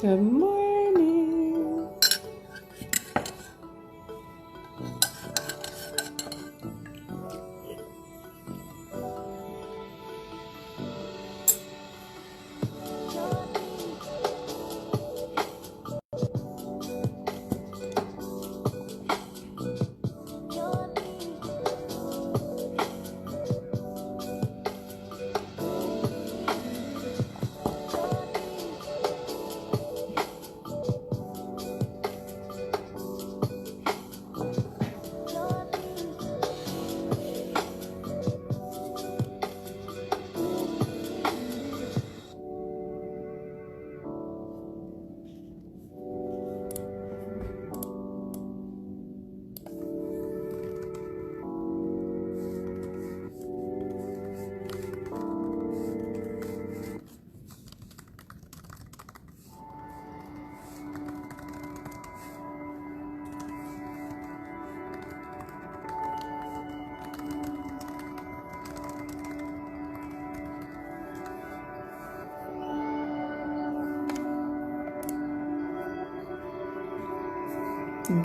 Good morning.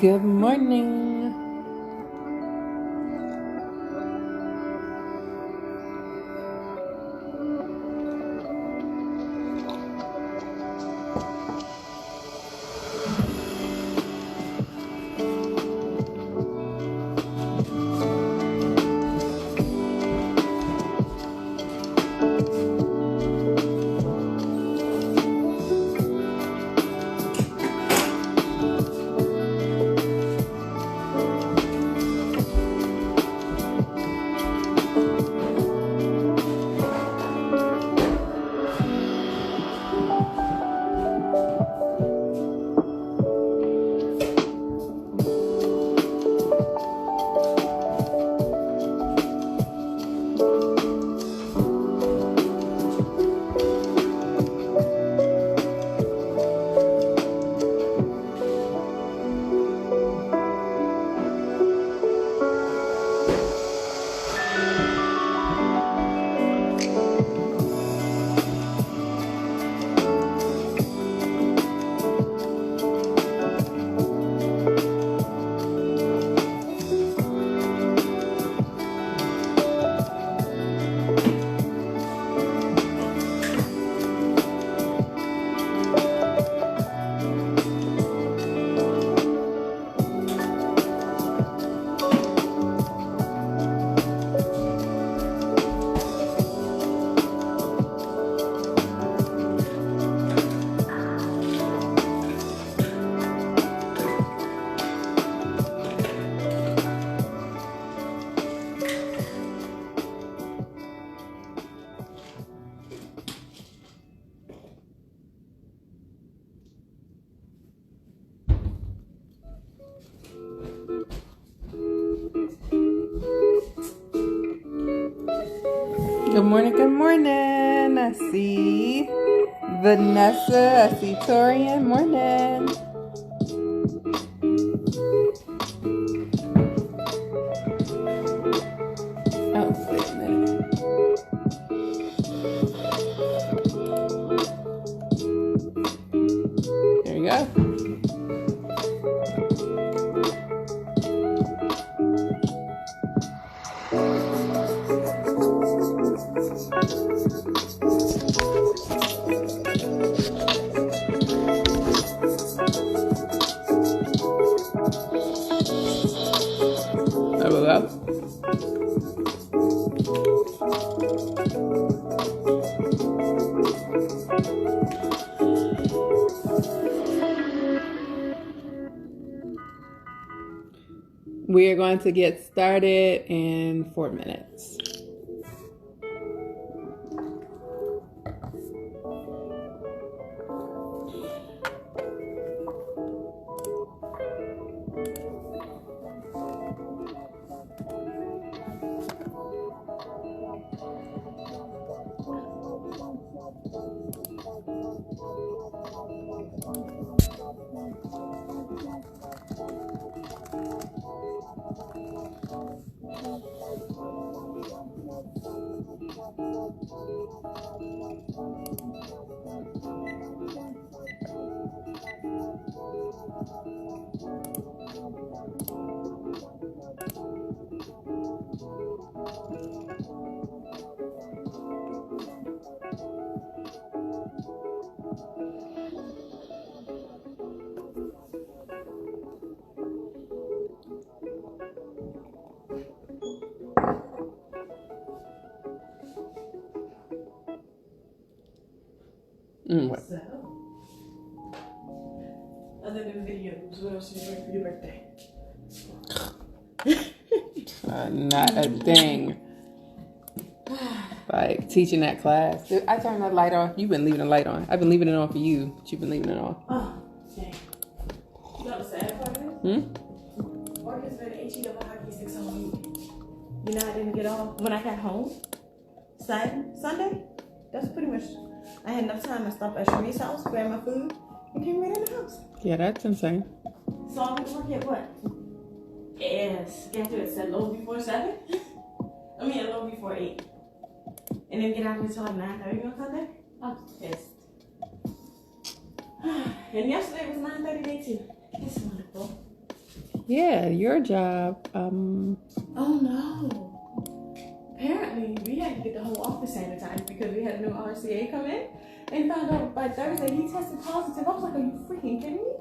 Good morning. Good morning, good morning. I see Vanessa, I see Torian, morning. Oh, wait a minute. There you go. There we go. We are going to get started in 4 minutes. What? So, other than videos, what else did you bring for your birthday? Not a thing. Like teaching that class. Dude, I turned that light off. You've been leaving the light on. I've been leaving it on for you, but you've been leaving it on. Oh, dang. You know what the sad part is? Work has been HE hockey 6 on week. You know, I didn't get off when I got home Sunday. That's pretty much. I had enough time to stop at Sharice's house, grab my food, and came right in the house. Yeah, that's insane. So I went to work at what? Yes, get to it said a little before 7. I mean, a little before 8. And then get out until like 9:30 on Sunday. I was pissed. And yesterday was 9:30 day too. It's wonderful. Yeah, your job. Oh no. Apparently, we had to get the whole office sanitized because we had a new RCA come in and found out by Thursday he tested positive. I was like, are you freaking kidding me?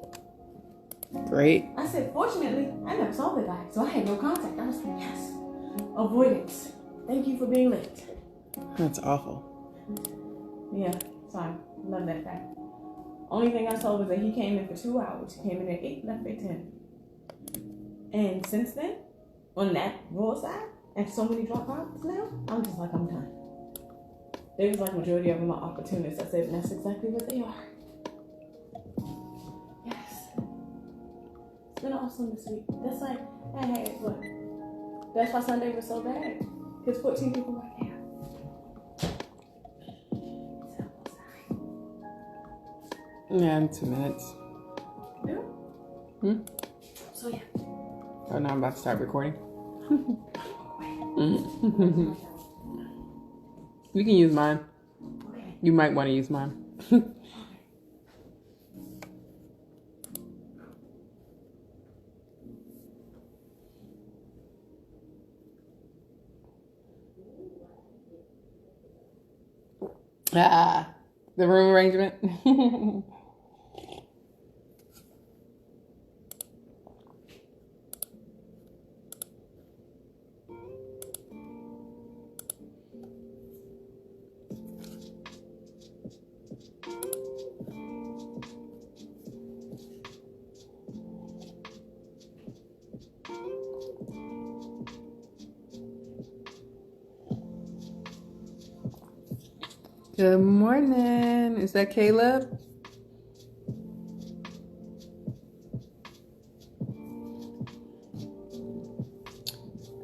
Great. I said, fortunately, I never saw the guy, so I had no contact. I was like, yes. Avoidance. Thank you for being late. That's awful. Yeah, sorry. Love that guy. Only thing I saw was that he came in for 2 hours. He came in at 8, left at 10. And since then, on that raw side, and so many dropouts now, I'm just like, I'm done. They was like majority of them are opportunists. I said, and that's exactly what they are. Yes. It's been awesome this week. That's like, I had what? That's why Sunday was so bad. Because 14 people were there. Yeah, in 2 minutes. Yeah? So yeah. Oh, now I'm about to start recording. You can use mine. Okay. You might want to use mine. The room arrangement. Good morning. Is that Caleb?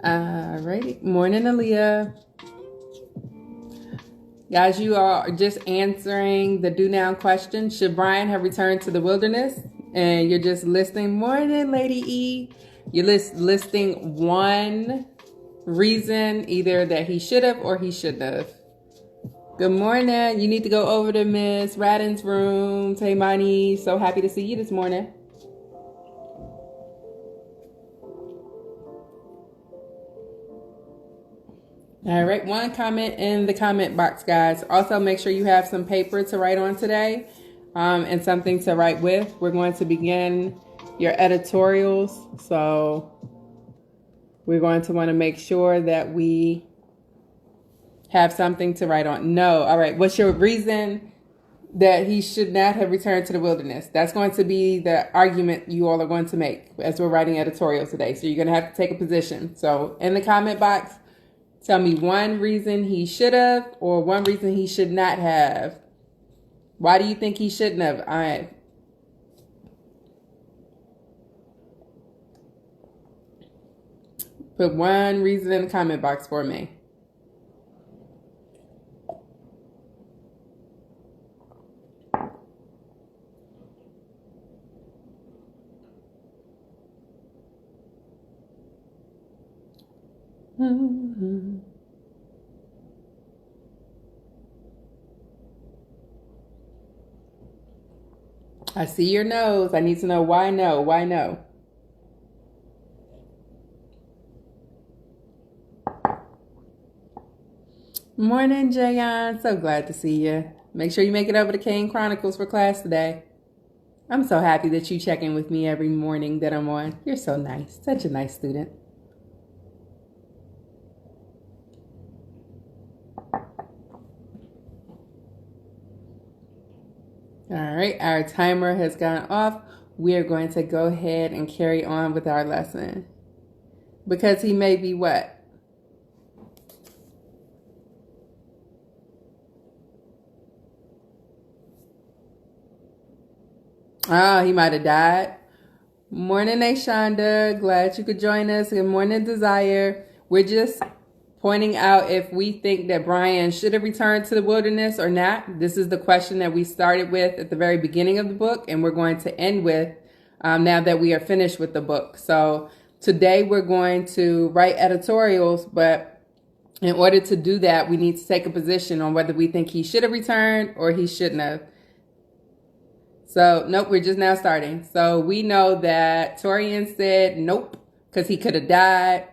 Alrighty. Morning, Aaliyah. Guys, you are just answering the do now question. Should Brian have returned to the wilderness? And you're just listing, morning, Lady E. You're listing one reason, either that he should have or he shouldn't have. Good morning. You need to go over to Miss Radden's room. Taymani, so happy to see you this morning. All right, one comment in the comment box, guys. Also, make sure you have some paper to write on today and something to write with. We're going to begin your editorials. So we're going to want to make sure that we have something to write on. No. All right. What's your reason that he should not have returned to the wilderness? That's going to be the argument you all are going to make as we're writing editorials today. So you're going to have to take a position. So in the comment box, tell me one reason he should have or one reason he should not have. Why do you think he shouldn't have? All right. Put one reason in the comment box for me. I see your nose. I need to know why no. Why no? Morning, Jayon. So glad to see you. Make sure you make it over to Kane Chronicles for class today. I'm so happy that you check in with me every morning that I'm on. You're so nice. Such a nice student. All right, our timer has gone off. We are going to go ahead and carry on with our lesson. Because he may be what? Oh, he might have died. Morning, Ashonda. Glad you could join us. Good morning, Desire. We're just pointing out if we think that Brian should have returned to the wilderness or not. This is the question that we started with at the very beginning of the book, and we're going to end with now that we are finished with the book. So today we're going to write editorials, but in order to do that, we need to take a position on whether we think he should have returned or he shouldn't have. So, nope, we're just now starting. So we know that Torian said nope, because he could have died.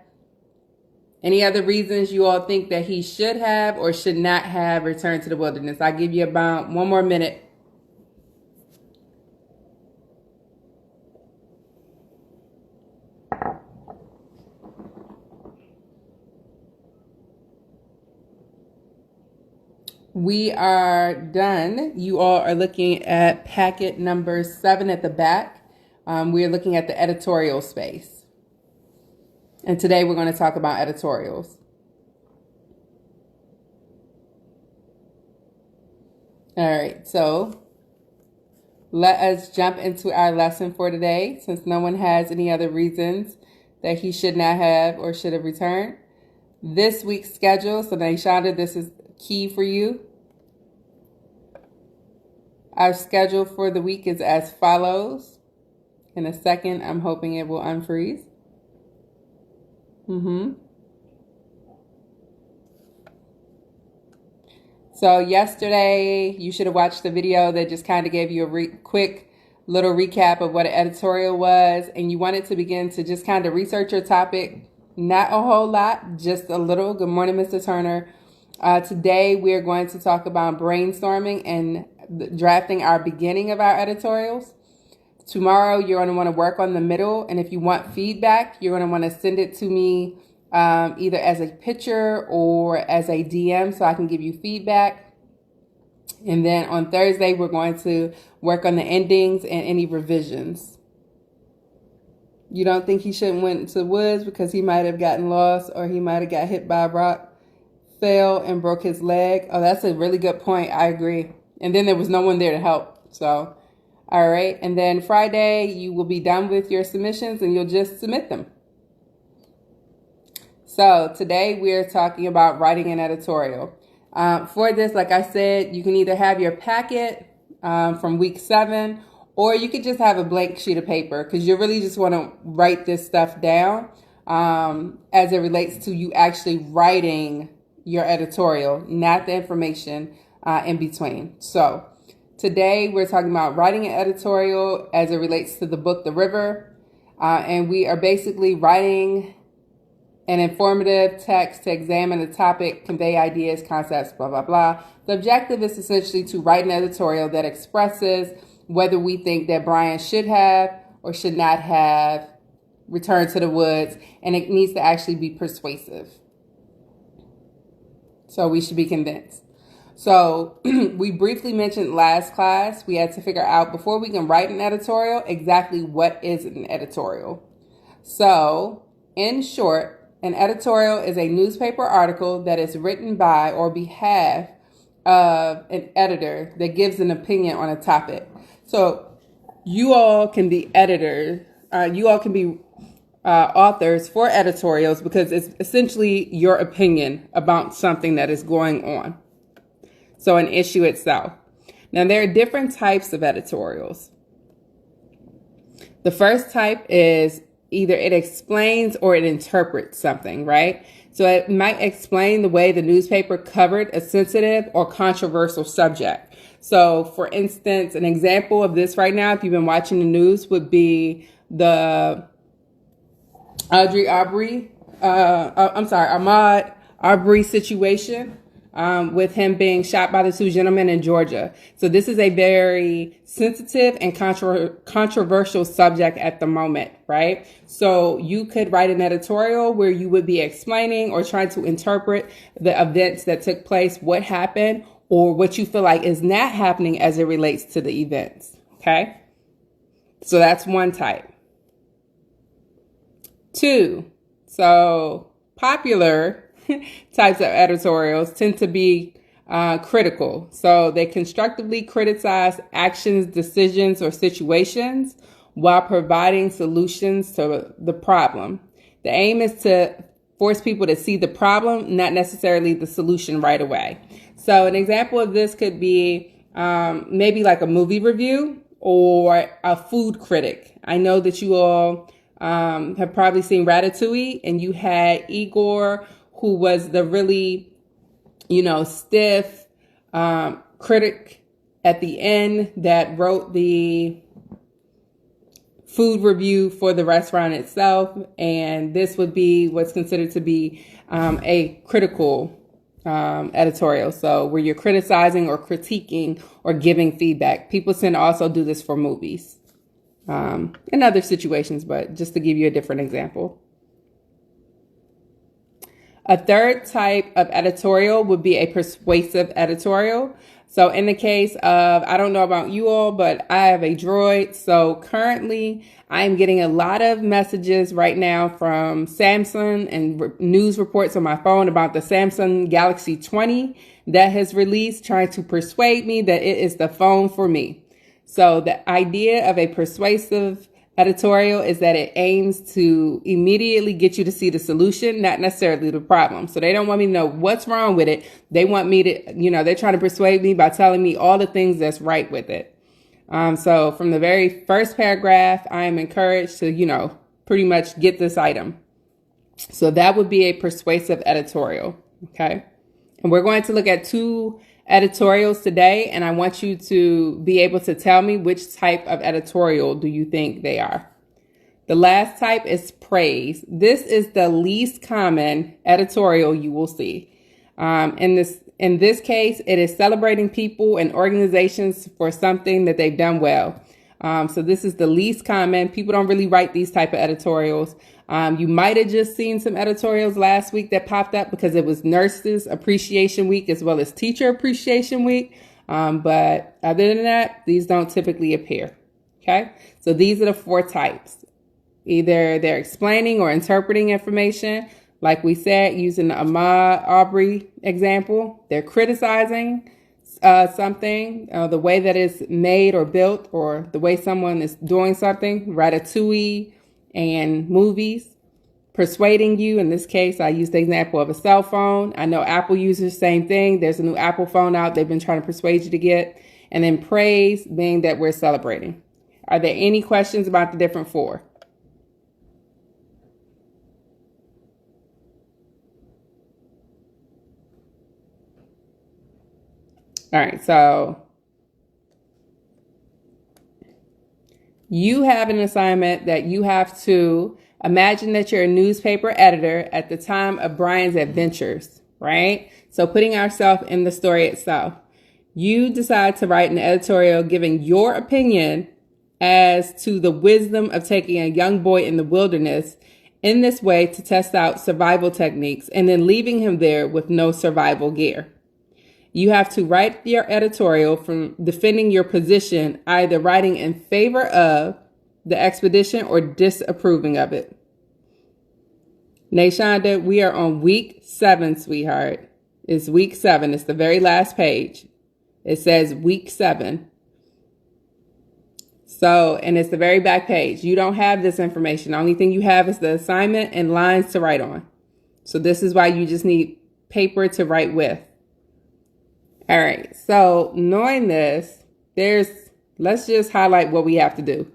Any other reasons you all think that he should have or should not have returned to the wilderness? I'll give you about 1 more minute. We are done. You all are looking at packet number 7 at the back. We are looking at the editorial space. And today we're going to talk about editorials. All right, so let us jump into our lesson for today, since no one has any other reasons that he should not have or should have returned. This week's schedule, so Shonda, this is key for you. Our schedule for the week is as follows. In a second, I'm hoping it will unfreeze. So yesterday, you should have watched the video that just kind of gave you a quick little recap of what an editorial was, and you wanted to begin to just kind of research your topic. Not a whole lot, just a little. Good morning, Mr. Turner. Today, we are going to talk about brainstorming and drafting our beginning of our editorials. Tomorrow, you're going to want to work on the middle, and if you want feedback, you're going to want to send it to me either as a picture or as a DM so I can give you feedback. And then on Thursday, we're going to work on the endings and any revisions. You don't think he shouldn't went into the woods because he might have gotten lost or he might have got hit by a rock, fell and broke his leg? Oh, that's a really good point. I agree. And then there was no one there to help. So, all right. And then Friday, you will be done with your submissions and you'll just submit them. So today we're talking about writing an editorial. For this, like I said, you can either have your packet from week 7, or you could just have a blank sheet of paper because you really just want to write this stuff down as it relates to you actually writing your editorial, not the information in between. So today we're talking about writing an editorial as it relates to the book, The River. And we are basically writing an informative text to examine the topic, convey ideas, concepts, blah, blah, blah. The objective is essentially to write an editorial that expresses whether we think that Brian should have or should not have returned to the woods, and it needs to actually be persuasive. So we should be convinced. So we briefly mentioned last class, we had to figure out before we can write an editorial, exactly what is an editorial. So in short, an editorial is a newspaper article that is written by or behalf of an editor that gives an opinion on a topic. So you all can be editors, you all can be authors for editorials because it's essentially your opinion about something that is going on. So an issue itself. Now there are different types of editorials. The first type is either it explains or it interprets something, right? So it might explain the way the newspaper covered a sensitive or controversial subject. So for instance, an example of this right now, if you've been watching the news, would be the Ahmaud Arbery situation. With him being shot by the 2 gentlemen in Georgia. So this is a very sensitive and controversial subject at the moment, right? So you could write an editorial where you would be explaining or trying to interpret the events that took place, what happened, or what you feel like is not happening as it relates to the events. Okay. So that's one type. 2, so popular types of editorials tend to be critical. So they constructively criticize actions, decisions, or situations while providing solutions to the problem. The aim is to force people to see the problem, not necessarily the solution right away. So an example of this could be maybe like a movie review or a food critic. I know that you all have probably seen Ratatouille, and you had Igor, who was the really, stiff critic at the end that wrote the food review for the restaurant itself. And this would be what's considered to be a critical editorial. So where you're criticizing or critiquing or giving feedback. People tend to also do this for movies. In other situations, but just to give you a different example. A third type of editorial would be a persuasive editorial. So in the case of, I don't know about you all, but I have a Droid. So currently I'm getting a lot of messages right now from Samsung and news reports on my phone about the Samsung Galaxy 20 that has released, trying to persuade me that it is the phone for me. So the idea of a persuasive editorial is that it aims to immediately get you to see the solution, not necessarily the problem. So they don't want me to know what's wrong with it. They want me to, they're trying to persuade me by telling me all the things that's right with it. So from the very first paragraph, I am encouraged to, pretty much get this item. So that would be a persuasive editorial. Okay. And we're going to look at 2 editorials today, and I want you to be able to tell me which type of editorial do you think they are. The last type is praise. This is the least common editorial you will see. In this case, it is celebrating people and organizations for something that they've done well. So this is the least common. People don't really write these type of editorials. You might have just seen some editorials last week that popped up because it was Nurses Appreciation Week as well as Teacher Appreciation Week. But other than that, these don't typically appear. Okay, so these are the 4 types. Either they're explaining or interpreting information, like we said, using the Ahmaud Arbery example. They're criticizing something, the way that it's made or built, or the way someone is doing something, Ratatouille and movies. Persuading you, in this case, I used the example of a cell phone. I know Apple uses the same thing. There's a new Apple phone out they've been trying to persuade you to get. And then praise, being that we're celebrating. Are there any questions about the different 4? All right, so you have an assignment that you have to imagine that you're a newspaper editor at the time of Brian's adventures, right? So putting ourselves in the story itself, you decide to write an editorial giving your opinion as to the wisdom of taking a young boy in the wilderness in this way to test out survival techniques and then leaving him there with no survival gear. You have to write your editorial from defending your position, either writing in favor of the expedition or disapproving of it. Nayshonda, we are on week 7, sweetheart. It's week 7. It's the very last page. It says week 7. So, and it's the very back page. You don't have this information. The only thing you have is the assignment and lines to write on. So this is why you just need paper to write with. All right, so knowing this, let's just highlight what we have to do.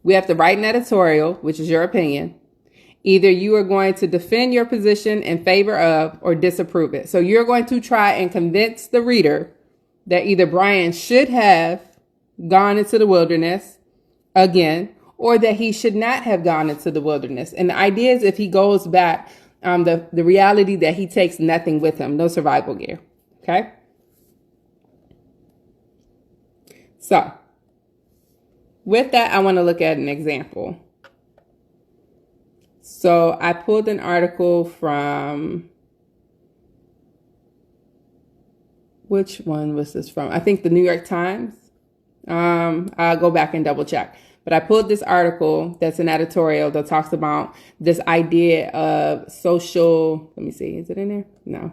We have to write an editorial, which is your opinion. Either you are going to defend your position in favor of or disapprove it. So you're going to try and convince the reader that either Brian should have gone into the wilderness again, or that he should not have gone into the wilderness. And the idea is if he goes back, the reality that he takes nothing with him, no survival gear. Okay. So with that, I want to look at an example. So I pulled an article from, which one was this from? I think the New York Times. I'll go back and double check. But I pulled this article that's an editorial that talks about this idea of social. Let me see. Is it in there? No.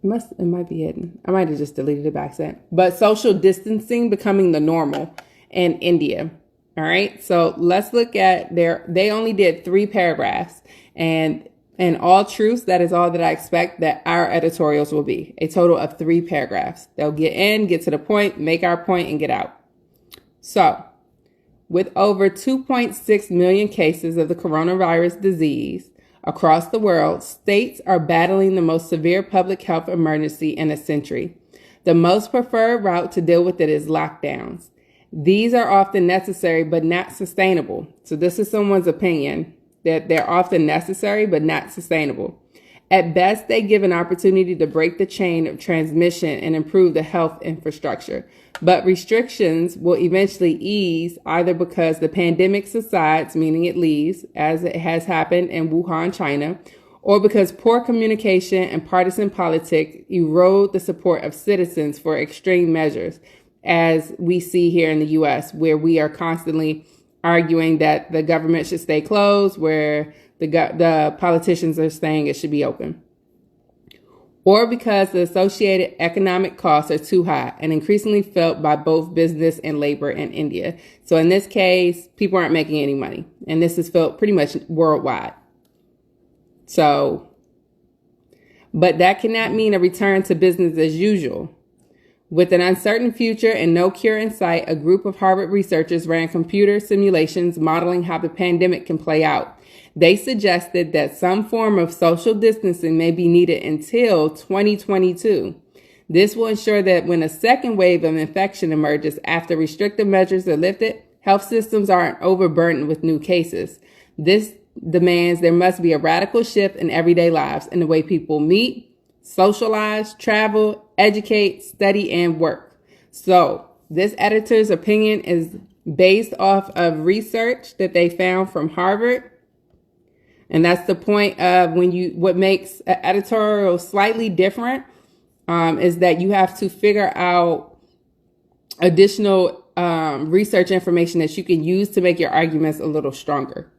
It might be hidden. I might have just deleted it by accident. But social distancing becoming the normal in India. All right. So let's look at they only did 3 paragraphs, and in all truths, that is all that I expect that our editorials will be. A total of 3 paragraphs. They'll get in, get to the point, make our point, and get out. So, with over 2.6 million cases of the coronavirus disease across the world, states are battling the most severe public health emergency in a century. The most preferred route to deal with it is lockdowns. These are often necessary but not sustainable. So this is someone's opinion, that they're often necessary but not sustainable. At best, they give an opportunity to break the chain of transmission and improve the health infrastructure. But restrictions will eventually ease, either because the pandemic subsides, meaning it leaves, as it has happened in Wuhan, China, or because poor communication and partisan politics erode the support of citizens for extreme measures, as we see here in the U.S., where we are constantly arguing that the government should stay closed, where the politicians are saying it should be open. Or because the associated economic costs are too high and increasingly felt by both business and labor in India. So in this case, people aren't making any money. And this is felt pretty much worldwide. So, but that cannot mean a return to business as usual. With an uncertain future and no cure in sight, a group of Harvard researchers ran computer simulations modeling how the pandemic can play out. They suggested that some form of social distancing may be needed until 2022. This will ensure that when a second wave of infection emerges after restrictive measures are lifted, health systems aren't overburdened with new cases. This demands there must be a radical shift in everyday lives in the way people meet, socialize, travel, educate, study, and work. So this editor's opinion is based off of research that they found from Harvard. And that's the point of what makes an editorial slightly different is that you have to figure out additional research information that you can use to make your arguments a little stronger.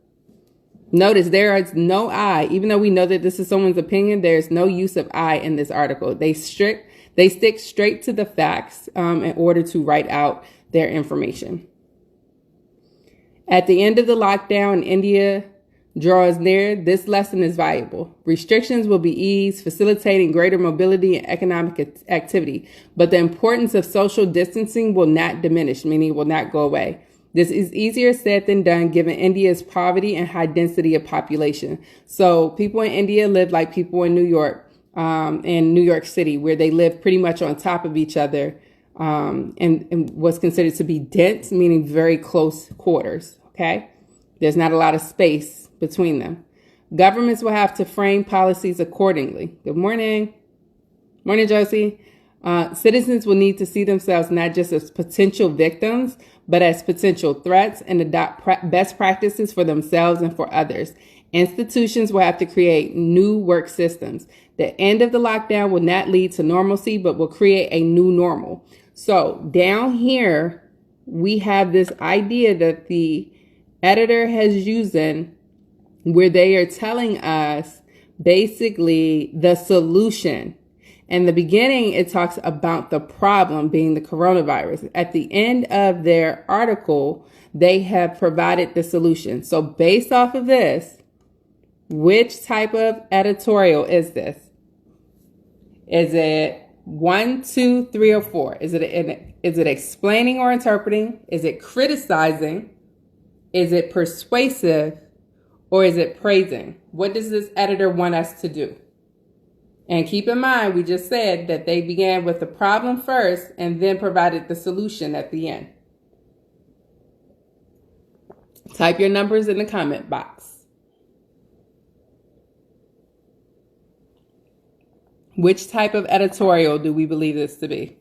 Notice there is no I, even though we know that this is someone's opinion, there's no use of I in this article. They stick straight to the facts in order to write out their information. At the end of the lockdown, India draws near, this lesson is valuable. Restrictions will be eased, facilitating greater mobility and economic activity. But the importance of social distancing will not diminish, meaning it will not go away. This is easier said than done given India's poverty and high density of population. So people in India live like people in New York and New York City, where they live pretty much on top of each other and what's considered to be dense, meaning very close quarters. Okay, there's not a lot of space between them. Governments will have to frame policies accordingly. Good morning. Morning, Josie. Citizens will need to see themselves not just as potential victims, but as potential threats and adopt best practices for themselves and for others. Institutions will have to create new work systems. The end of the lockdown will not lead to normalcy, but will create a new normal. So down here, we have this idea that the editor has using where they are telling us basically the solution. In the beginning, it talks about the problem being the coronavirus. At the end of their article, they have provided the solution. So based off of this, which type of editorial is this? Is it 1, 2, 3, or 4? Is it explaining or interpreting? Is it criticizing? Is it persuasive? Or is it praising? What does this editor want us to do? And keep in mind, we just said that they began with the problem first and then provided the solution at the end. Type your numbers in the comment box. Which type of editorial do we believe this to be?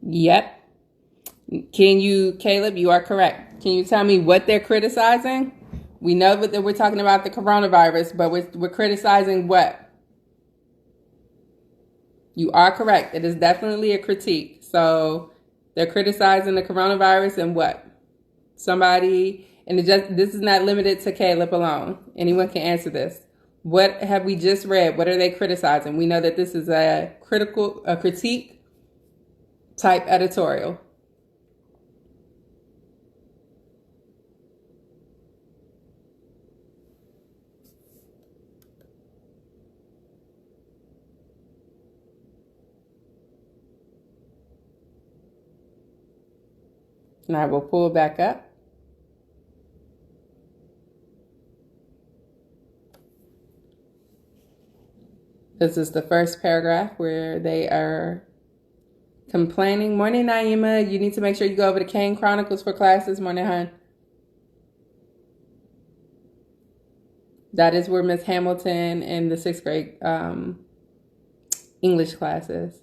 Yep. Caleb, you are correct. Can you tell me what they're criticizing? We know that we're talking about the coronavirus, but we're criticizing what? You are correct. It is definitely a critique. So they're criticizing the coronavirus and what? Somebody, and this is not limited to Caleb alone. Anyone can answer this. What have we just read? What are they criticizing? We know that this is a critique type editorial. And I will pull back up. This is the first paragraph where they are complaining. Morning, Naima. You need to make sure you go over to Kane Chronicles for classes. Morning, hon. That is where Miss Hamilton in the 6th grade English classes.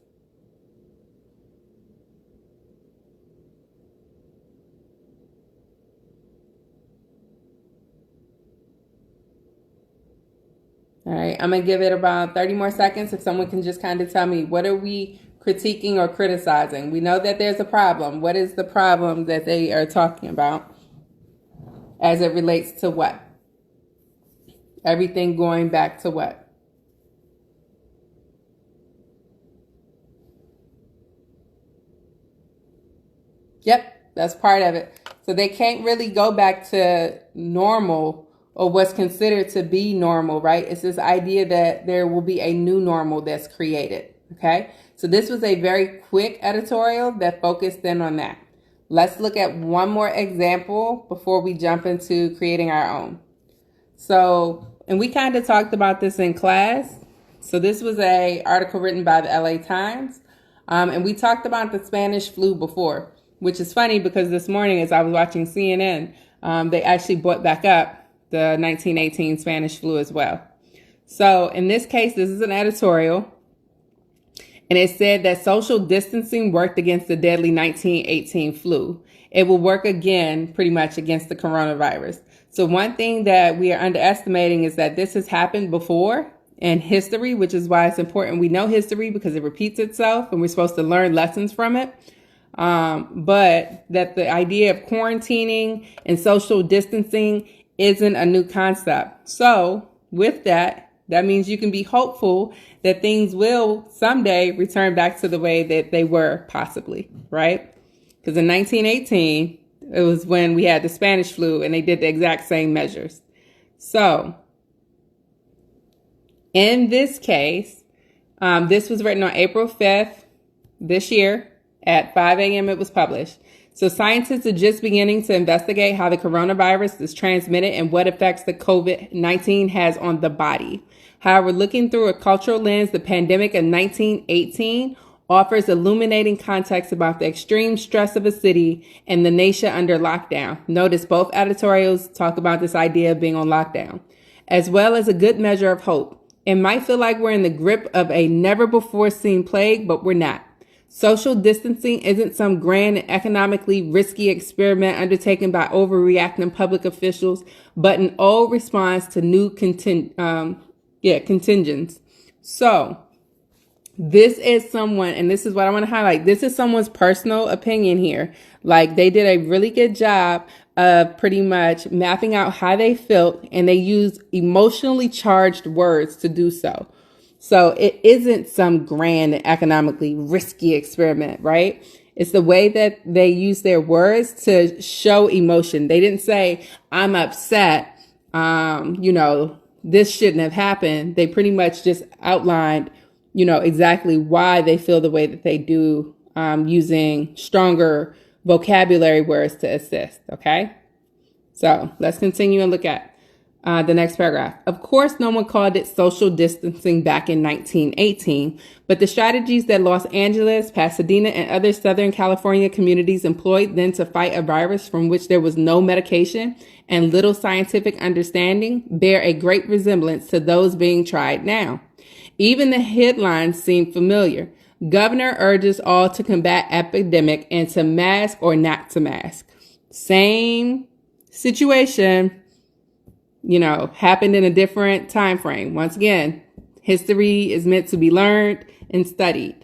All right, I'm going to give it about 30 more seconds if someone can just kind of tell me, what are we critiquing or criticizing? We know that there's a problem. What is the problem that they are talking about as it relates to what? Everything going back to what? Yep, that's part of it. So they can't really go back to normal or what's considered to be normal, right? It's this idea that there will be a new normal that's created, okay? So this was a very quick editorial that focused in on that. Let's look at one more example before we jump into creating our own. So, and we kind of talked about this in class. So this was an article written by the LA Times. And we talked about the Spanish flu before, which is funny because this morning as I was watching CNN, they actually brought back up the 1918 Spanish flu as well. So in this case, this is an editorial. And it said that social distancing worked against the deadly 1918 flu. It will work again pretty much against the coronavirus. So one thing that we are underestimating is that this has happened before in history, which is why it's important we know history because it repeats itself and we're supposed to learn lessons from it. But that the idea of quarantining and social distancing isn't a new concept. So with that means you can be hopeful that things will someday return back to the way that they were possibly, right? Because in 1918, it was when we had the Spanish flu and they did the exact same measures. So in this case, this was written on April 5th this year at 5 a.m. It was published. So scientists are just beginning to investigate how the coronavirus is transmitted and what effects the COVID-19 has on the body. However, looking through a cultural lens, the pandemic of 1918 offers illuminating context about the extreme stress of a city and the nation under lockdown. Notice both editorials talk about this idea of being on lockdown, as well as a good measure of hope. It might feel like we're in the grip of a never before seen plague, but we're not. Social distancing isn't some grand and economically risky experiment undertaken by overreacting public officials, but an old response to new contingents. So this is someone, and this is what I want to highlight. This is someone's personal opinion here. Like they did a really good job of pretty much mapping out how they felt, and they used emotionally charged words to do so. So it isn't some grand and economically risky experiment, right? It's the way that they use their words to show emotion. They didn't say, I'm upset. This shouldn't have happened. They pretty much just outlined, exactly why they feel the way that they do, using stronger vocabulary words to assist. Okay. So let's continue and look at the next paragraph. Of course, no one called it social distancing back in 1918, but the strategies that Los Angeles, Pasadena, and other Southern California communities employed then to fight a virus from which there was no medication and little scientific understanding bear a great resemblance to those being tried now. Even the headlines seem familiar. Governor urges all to combat epidemic and to mask or not to mask. Same situation, happened in a different time frame. Once again, history is meant to be learned and studied.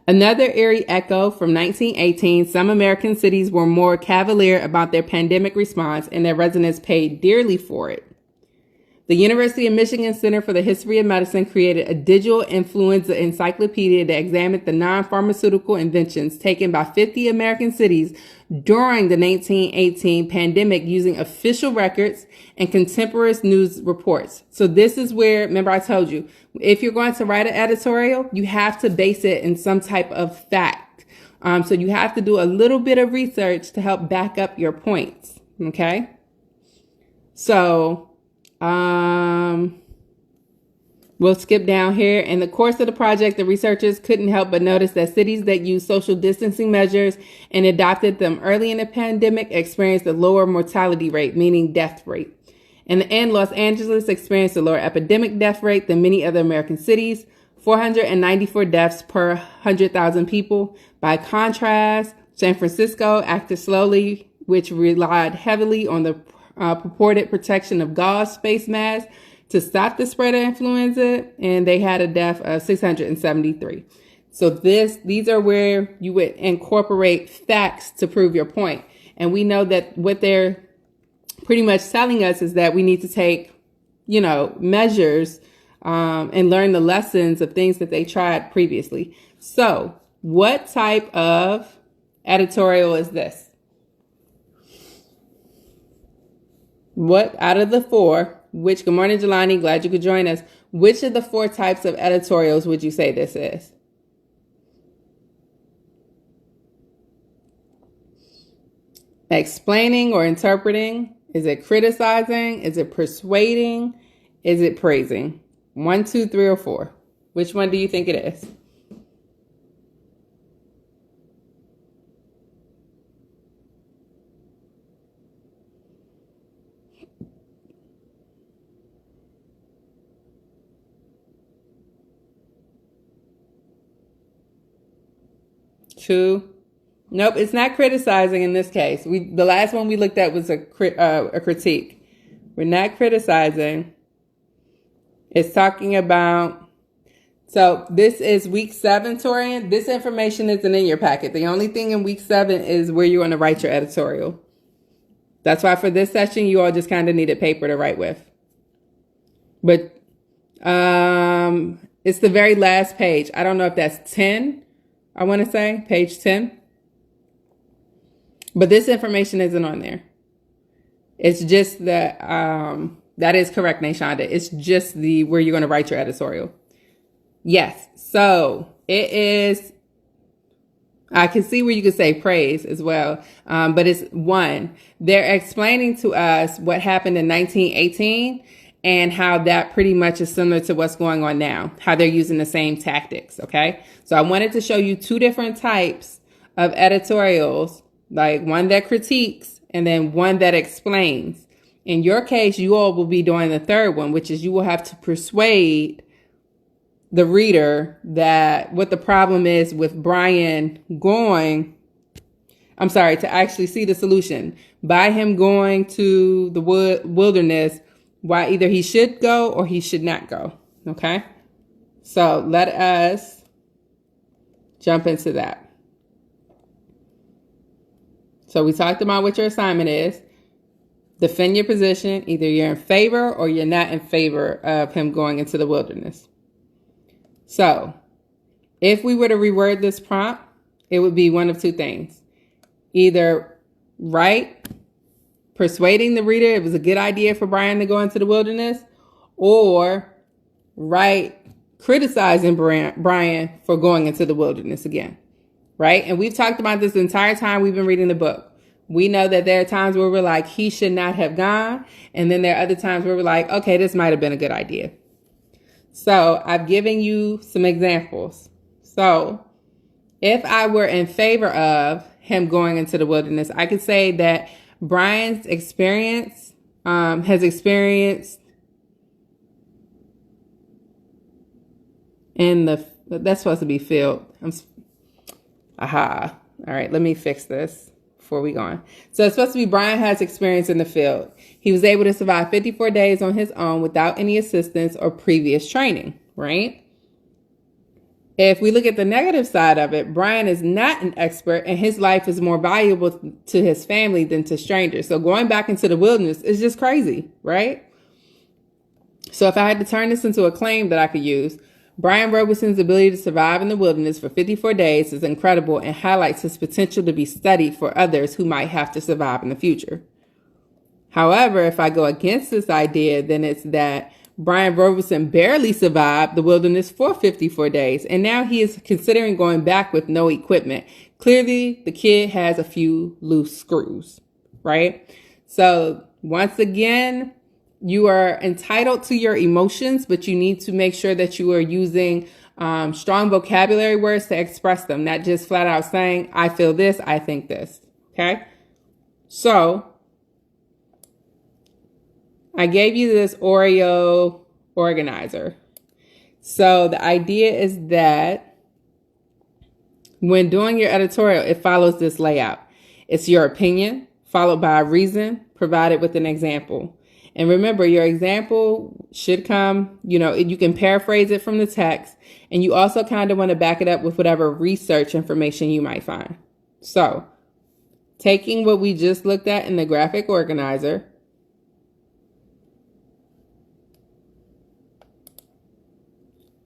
Another eerie echo from 1918, some American cities were more cavalier about their pandemic response, and their residents paid dearly for it. The University of Michigan Center for the History of Medicine created a digital influenza encyclopedia that examined the non-pharmaceutical inventions taken by 50 American cities during the 1918 pandemic using official records and contemporaneous news reports. So this is where, remember I told you, if you're going to write an editorial, you have to base it in some type of fact. So you have to do a little bit of research to help back up your points. Okay. So, we'll skip down here. In the course of the project, the researchers couldn't help but notice that cities that used social distancing measures and adopted them early in the pandemic experienced a lower mortality rate, meaning death rate. In the end, Los Angeles experienced a lower epidemic death rate than many other American cities, 494 deaths per 100,000 people. By contrast, San Francisco acted slowly, which relied heavily on the purported protection of gauze face masks to stop the spread of influenza, and they had a death of 673. So these are where you would incorporate facts to prove your point. And we know that what they're pretty much telling us is that we need to take, measures and learn the lessons of things that they tried previously. So what type of editorial is this? What out of the four, good morning, Jelani, glad you could join us. Which of the four types of editorials would you say this is? Explaining or interpreting? Is it criticizing? Is it persuading? Is it praising? 1, 2, 3, or 4. Which one do you think it is? Two. Nope, it's not criticizing in this case. The last one we looked at was a critique. We're not criticizing. It's talking about. So this is week 7, Torian. This information isn't in your packet. The only thing in week 7 is where you're going to write your editorial. That's why for this session, you all just kind of needed paper to write with. But it's the very last page. I don't know if that's 10. I want to say page 10. But this information isn't on there. It's just that, that is correct, Nashonda. It's just where you're going to write your editorial. Yes. So it is, I can see where you could say praise as well. But it's 1. They're explaining to us what happened in 1918 and how that pretty much is similar to what's going on now, how they're using the same tactics. Okay. So I wanted to show you 2 different types of editorials, like one that critiques and then one that explains. In your case, you all will be doing the third one, which is you will have to persuade the reader that what the problem is with Brian to actually see the solution by him going to the wilderness, why either he should go or he should not go. Okay. So let us jump into that. So we talked about what your assignment is. Defend your position. Either you're in favor or you're not in favor of him going into the wilderness. So if we were to reword this prompt, it would be one of 2 things. Either write persuading the reader it was a good idea for Brian to go into the wilderness, or write criticizing Brian for going into the wilderness again. Right? And we've talked about this the entire time we've been reading the book. We know that there are times where we're like, he should not have gone. And then there are other times where we're like, okay, this might have been a good idea. So I've given you some examples. So if I were in favor of him going into the wilderness, I could say that Brian's experience has experienced in the, that's supposed to be filled. Aha. All right, let me fix this before we go on. So it's supposed to be Brian has experience in the field. He was able to survive 54 days on his own without any assistance or previous training, right? If we look at the negative side of it, Brian is not an expert and his life is more valuable to his family than to strangers. So going back into the wilderness is just crazy, right? So if I had to turn this into a claim that I could use, Brian Robeson's ability to survive in the wilderness for 54 days is incredible and highlights his potential to be studied for others who might have to survive in the future. However, if I go against this idea, then it's that Brian Robeson barely survived the wilderness for 54 days, and now he is considering going back with no equipment. Clearly, the kid has a few loose screws, right? So once again, you are entitled to your emotions, but you need to make sure that you are using strong vocabulary words to express them, not just flat out saying, I feel this, I think this, okay? So I gave you this Oreo organizer. So the idea is that when doing your editorial, it follows this layout. It's your opinion, followed by a reason, provided with an example. And remember, your example should come, you can paraphrase it from the text, and you also kind of want to back it up with whatever research information you might find. So taking what we just looked at in the graphic organizer,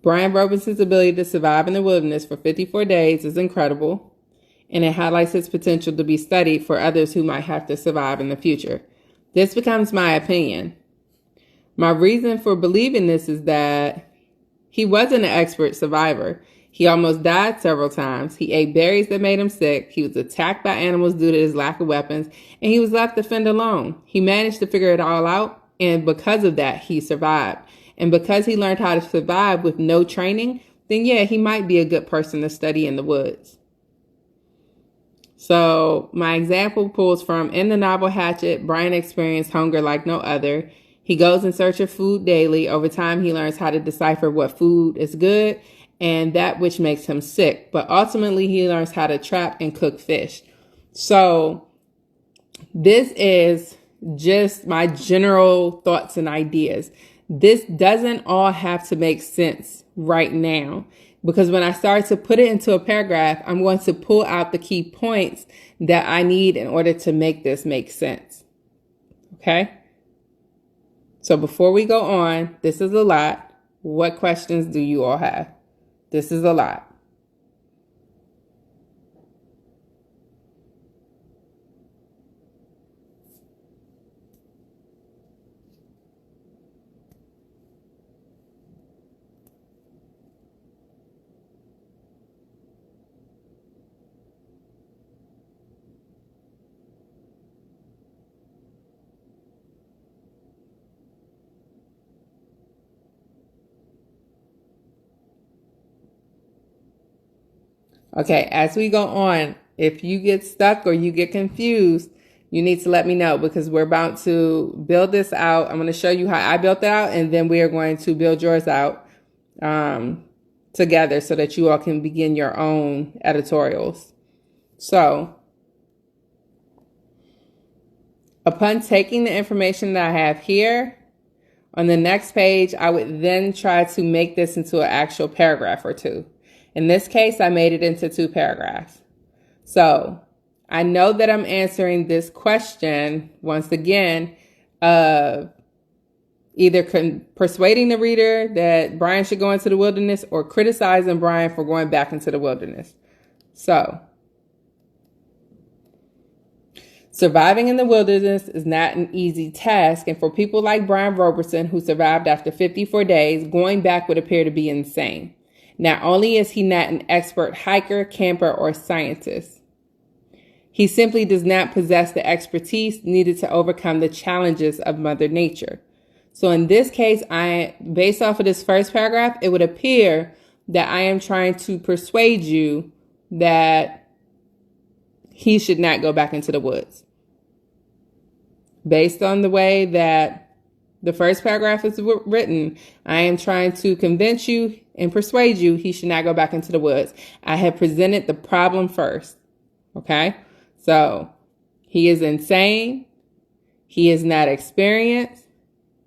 Brian Robeson's ability to survive in the wilderness for 54 days is incredible, and it highlights his potential to be studied for others who might have to survive in the future. This becomes my opinion. My reason for believing this is that he wasn't an expert survivor. He almost died several times. He ate berries that made him sick. He was attacked by animals due to his lack of weapons, and he was left to fend alone. He managed to figure it all out, and because of that, he survived. And because he learned how to survive with no training, then yeah, he might be a good person to study in the woods. So my example pulls from, in the novel Hatchet, Brian experienced hunger like no other. He goes in search of food daily. Over time, he learns how to decipher what food is good and that which makes him sick. But ultimately, he learns how to trap and cook fish. So this is just my general thoughts and ideas. This doesn't all have to make sense right now, because when I start to put it into a paragraph, I'm going to pull out the key points that I need in order to make this make sense. Okay? So before we go on, this is a lot. What questions do you all have? This is a lot. Okay, as we go on, if you get stuck or you get confused, you need to let me know, because we're about to build this out. I'm going to show you how I built it out, and then we are going to build yours out together so that you all can begin your own editorials. So upon taking the information that I have here, on the next page, I would then try to make this into an actual paragraph or two. In this case, I made it into 2 paragraphs. So I know that I'm answering this question, once again, either persuading the reader that Brian should go into the wilderness or criticizing Brian for going back into the wilderness. So, surviving in the wilderness is not an easy task, and for people like Brian Roberson, who survived after 54 days, going back would appear to be insane. Not only is he not an expert hiker, camper, or scientist, he simply does not possess the expertise needed to overcome the challenges of Mother Nature. So in this case, based off of this first paragraph, it would appear that I am trying to persuade you that he should not go back into the woods. Based on the way that the first paragraph is written, I am trying to convince you and persuade you he should not go back into the woods. I have presented the problem first. Okay? So he is insane. He is not experienced.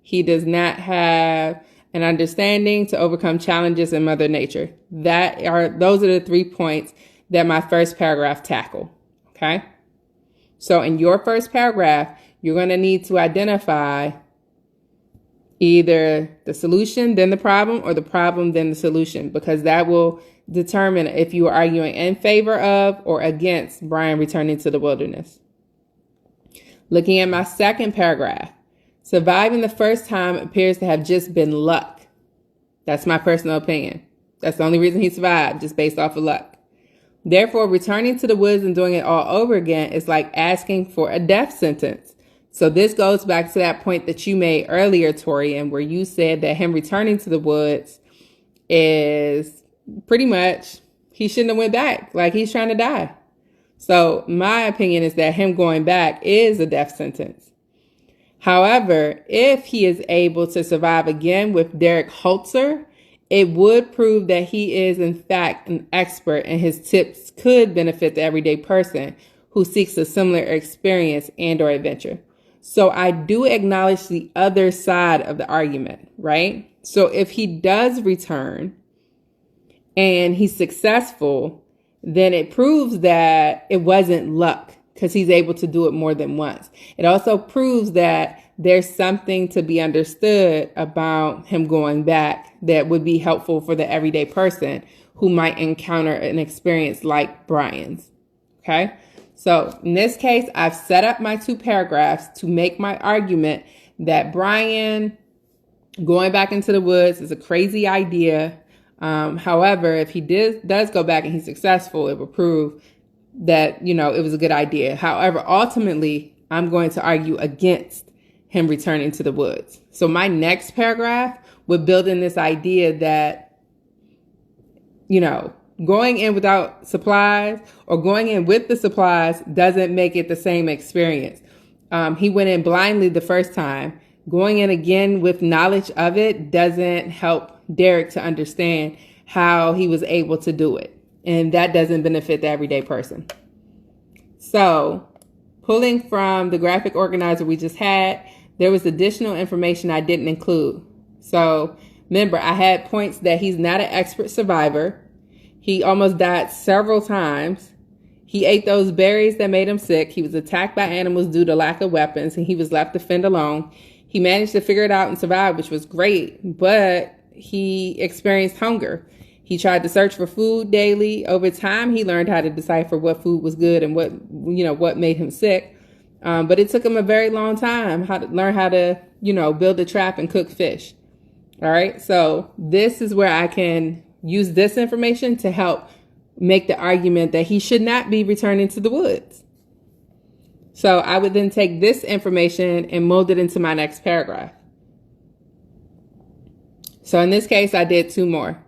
He does not have an understanding to overcome challenges in Mother Nature. Those are the 3 points that my first paragraph tackle. Okay? So in your first paragraph, you're going to need to identify either the solution, then the problem, or the problem, then the solution, because that will determine if you are arguing in favor of or against Brian returning to the wilderness. Looking at my second paragraph, surviving the first time appears to have just been luck. That's my personal opinion. That's the only reason he survived, just based off of luck. Therefore, returning to the woods and doing it all over again is like asking for a death sentence. So this goes back to that point that you made earlier, Torian, where you said that him returning to the woods is pretty much, he shouldn't have went back. Like, he's trying to die. So my opinion is that him going back is a death sentence. However, if he is able to survive again with Derek Holzer, it would prove that he is in fact an expert and his tips could benefit the everyday person who seeks a similar experience and or adventure. So I do acknowledge the other side of the argument, right? So if he does return and he's successful, then it proves that it wasn't luck because he's able to do it more than once. It also proves that there's something to be understood about him going back that would be helpful for the everyday person who might encounter an experience like Brian's. Okay? So in this case, I've set up my 2 paragraphs to make my argument that Brian going back into the woods is a crazy idea. However, if he does go back and he's successful, it will prove that, it was a good idea. However, ultimately, I'm going to argue against him returning to the woods. So my next paragraph would build in this idea that, going in without supplies or going in with the supplies doesn't make it the same experience. He went in blindly the first time. Going in again with knowledge of it doesn't help Derek to understand how he was able to do it. And that doesn't benefit the everyday person. So, pulling from the graphic organizer we just had, there was additional information I didn't include. So, remember, I had points that he's not an expert survivor. He almost died several times. He ate those berries that made him sick. He was attacked by animals due to lack of weapons, and he was left to fend alone. He managed to figure it out and survive, which was great, but he experienced hunger. He tried to search for food daily. Over time, he learned how to decipher what food was good and what made him sick. But it took him a very long time to learn how to, build a trap and cook fish. All right. So this is where I can use this information to help make the argument that he should not be returning to the woods. So I would then take this information and mold it into my next paragraph. So in this case, I did 2 more.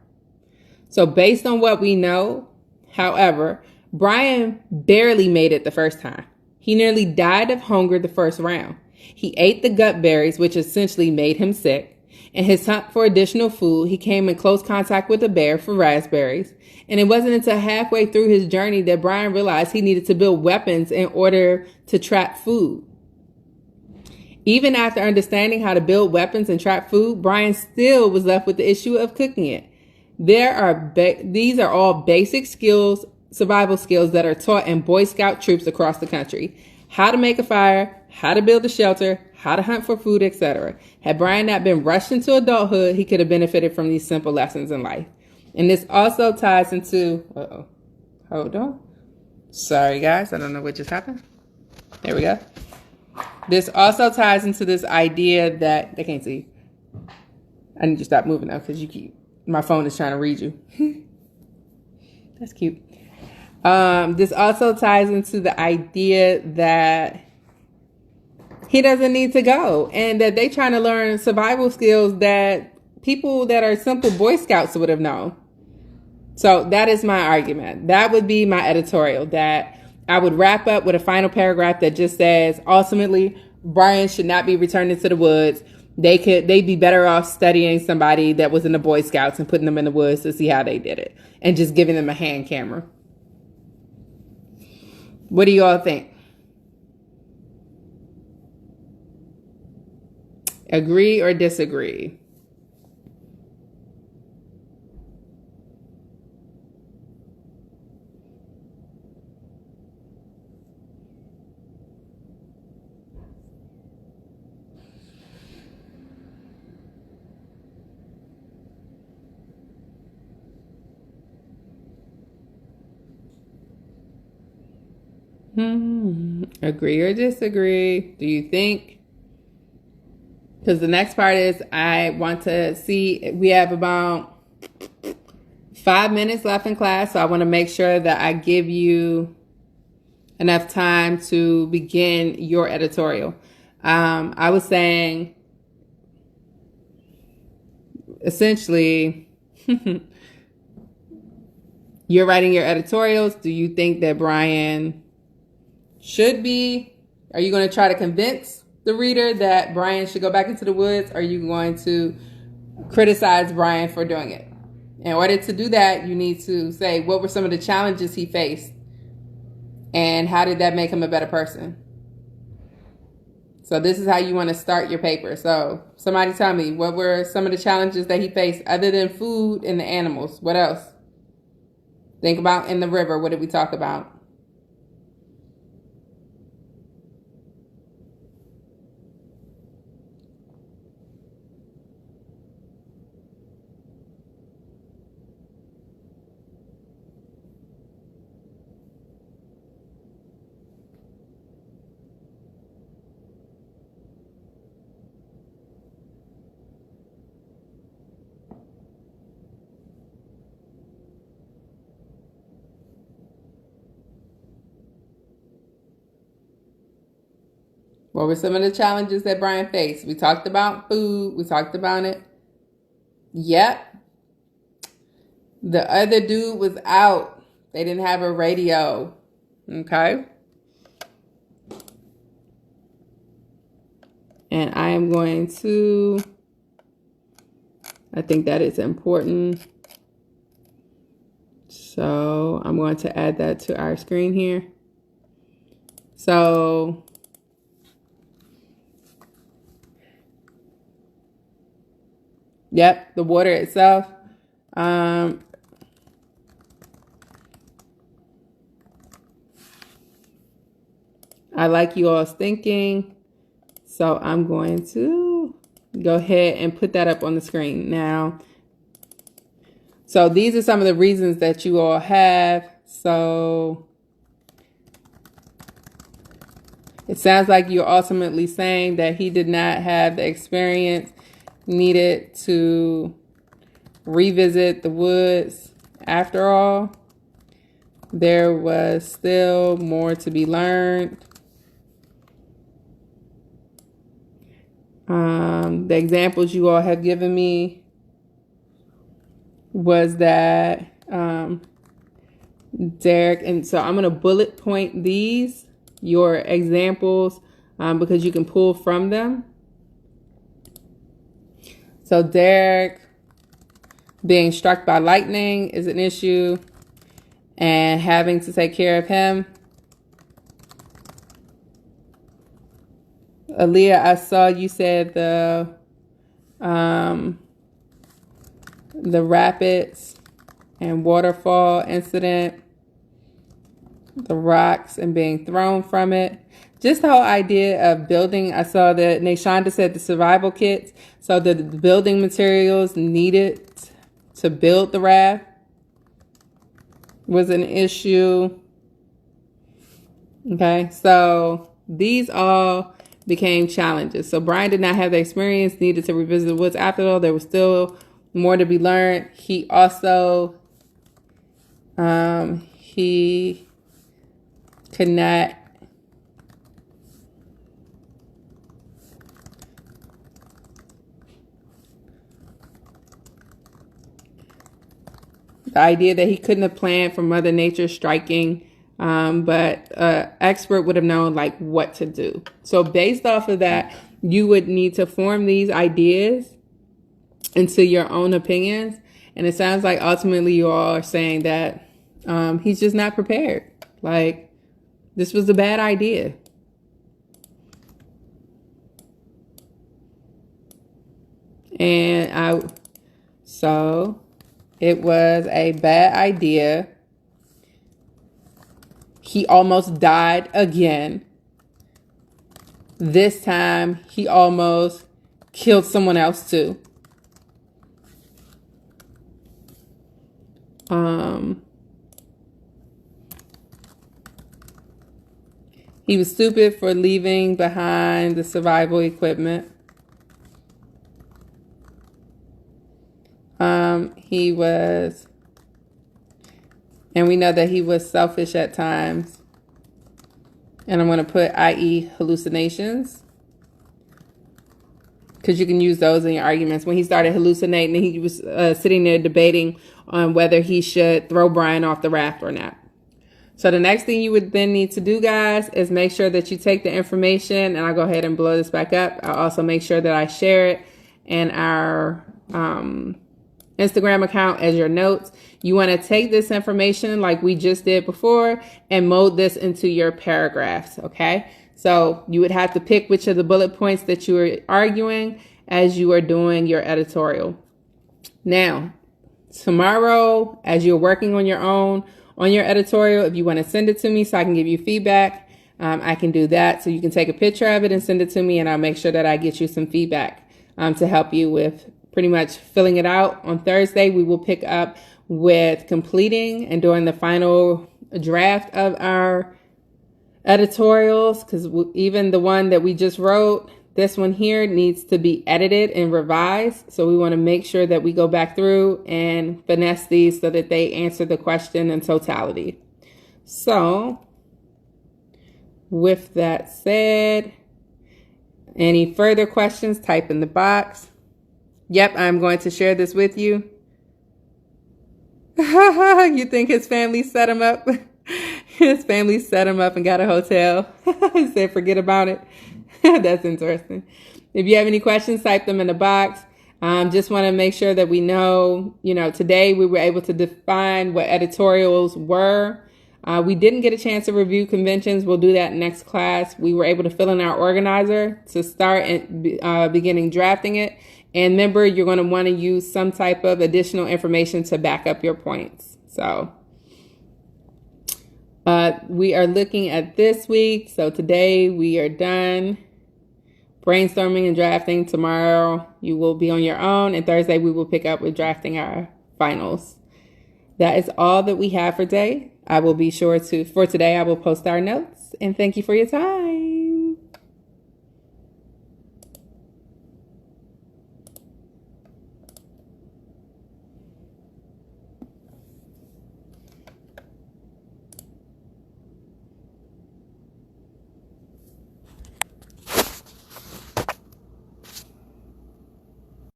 So based on what we know, however, Brian barely made it the first time. He nearly died of hunger the first round. He ate the gut berries, which essentially made him sick. In his hunt for additional food, he came in close contact with a bear for raspberries. And it wasn't until halfway through his journey that Brian realized he needed to build weapons in order to trap food. Even after understanding how to build weapons and trap food, Brian still was left with the issue of cooking it. These are all basic skills, survival skills that are taught in Boy Scout troops across the country. How to make a fire, how to build a shelter, how to hunt for food, etc. Had Brian not been rushed into adulthood, he could have benefited from these simple lessons in life. And this also ties into, hold on. Sorry guys, I don't know what just happened. There we go. This also ties into this idea that, they can't see. I need to stop moving now because my phone is trying to read you. That's cute. This also ties into the idea that he doesn't need to go and that they trying to learn survival skills that people that are simple Boy Scouts would have known. So that is my argument. That would be my editorial, that I would wrap up with a final paragraph that just says, ultimately, Brian should not be returning to the woods they'd be better off studying somebody that was in the Boy Scouts and putting them in the woods to see how they did it and just giving them a hand camera. What do you all think? Agree or disagree? Agree or disagree? Do you think? Because the next part is I want to see, we have about 5 minutes left in class. So I want to make sure that I give you enough time to begin your editorial. I was saying, essentially, you're writing your editorials. Do you think that Brian should be? Are you going to try to convince the reader that Brian should go back into the woods? Or are you going to criticize Brian for doing it? In order to do that, you need to say what were some of the challenges he faced and how did that make him a better person? So this is how you want to start your paper. So somebody tell me, what were some of the challenges that he faced other than food and the animals? What else? Think about in the river. What did we talk about? What were some of the challenges that Brian faced? We talked about food. We talked about it. Yep. The other dude was out. They didn't have a radio. Okay. And I am going to, I think that is important. So I'm going to add that to our screen here. So yep, the water itself. I like you all's thinking. So I'm going to go ahead and put that up on the screen now. So these are some of the reasons that you all have. So it sounds like you're ultimately saying that he did not have the experience needed to revisit the woods. After all, there was still more to be learned. The examples you all have given me was that Derek, and so I'm going to bullet point these, your examples, because you can pull from them. So Derek being struck by lightning is an issue, and having to take care of him. Aaliyah, I saw you said the rapids and waterfall incident, the rocks and being thrown from it. Just the whole idea of building. I saw that Nashonda said the survival kits. So the building materials needed to build the raft was an issue. Okay, so these all became challenges. So Brian did not have the experience needed to revisit the woods. After all, there was still more to be learned. He also, he could not the idea that he couldn't have planned for Mother Nature striking, but an expert would have known like what to do. So based off of that, you would need to form these ideas into your own opinions. And it sounds like ultimately you all are saying that he's just not prepared. Like, this was a bad idea. So it was a bad idea. He almost died again. This time, he almost killed someone else too. He was stupid for leaving behind the survival equipment. And we know that he was selfish at times. And I'm going to put i.e. hallucinations, because you can use those in your arguments. When he started hallucinating, he was sitting there debating on whether he should throw Brian off the raft or not. So the next thing you would then need to do, guys, is make sure that you take the information, and I'll go ahead and blow this back up. I'll also make sure that I share it in our Instagram account as your notes. You want to take this information like we just did before and mold this into your paragraphs, okay? So you would have to pick which of the bullet points that you are arguing as you are doing your editorial. Now, tomorrow, as you're working on your own, on your editorial, if you want to send it to me so I can give you feedback, I can do that. So you can take a picture of it and send it to me, and I'll make sure that I get you some feedback to help you with pretty much filling it out. On Thursday, we will pick up with completing and doing the final draft of our editorials, because even the one that we just wrote, this one here needs to be edited and revised. So we want to make sure that we go back through and finesse these so that they answer the question in totality. So with that said, any further questions, type in the box. Yep, I'm going to share this with you. You think his family set him up? His family set him up and got a hotel. He said, forget about it. That's interesting. If you have any questions, type them in the box. Just want to make sure that we know, today we were able to define what editorials were. We didn't get a chance to review conventions. We'll do that next class. We were able to fill in our organizer to start and beginning drafting it. And remember, you're going to want to use some type of additional information to back up your points. So we are looking at this week. So today we are done brainstorming and drafting. Tomorrow you will be on your own. And Thursday we will pick up with drafting our finals. That is all that we have for today. I will be sure to, for today, I will post our notes. And thank you for your time.